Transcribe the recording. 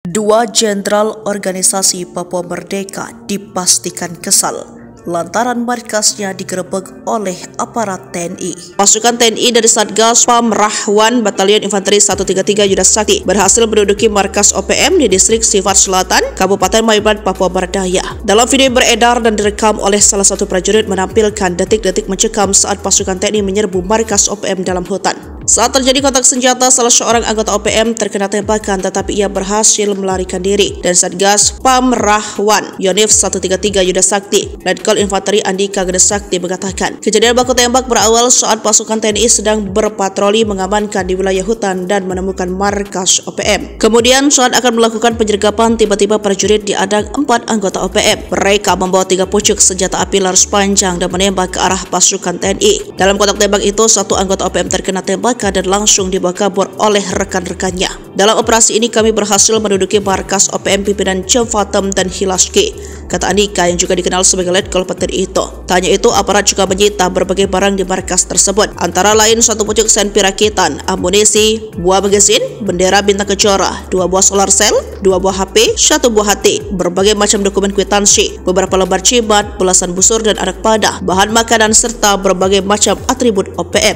Dua jenderal organisasi Papua Merdeka dipastikan kesal lantaran markasnya digerebek oleh aparat TNI. Pasukan TNI dari Satgas Pamrahwan Batalion Infanteri 133 Yudasakti berhasil menduduki markas OPM di distrik Sifat Selatan, Kabupaten Maibat, Papua Berdaya. Dalam video yang beredar dan direkam oleh salah satu prajurit menampilkan detik-detik mencekam saat pasukan TNI menyerbu markas OPM dalam hutan. Saat terjadi kontak senjata, salah seorang anggota OPM terkena tembakan tetapi ia berhasil melarikan diri, dan Satgas Pamrahwan Yonif 133 Yudasakti Letkol Infanteri Andika Gedesakti mengatakan kejadian baku tembak berawal saat pasukan TNI sedang berpatroli mengamankan di wilayah hutan dan menemukan markas OPM. Kemudian saat akan melakukan penyergapan, tiba-tiba prajurit diadang 4 anggota OPM. Mereka membawa 3 pucuk senjata api laras panjang dan menembak ke arah pasukan TNI. Dalam kontak tembak itu, satu anggota OPM terkena tembak dan langsung dibawa kabur oleh rekan-rekannya. Dalam operasi ini kami berhasil menduduki markas OPM pimpinan Cemfatem dan Hilaski, kata Andika yang juga dikenal sebagai Letkol Petri itu. Tanya itu, aparat juga menyita berbagai barang di markas tersebut, antara lain 1 pucuk senpi rakitan, amunisi, buah magazin, bendera bintang kejora, 2 buah solar cell, 2 buah HP, 1 buah HT, berbagai macam dokumen kwitansi, beberapa lembar cibat, belasan busur dan anak panah, bahan makanan serta berbagai macam atribut OPM.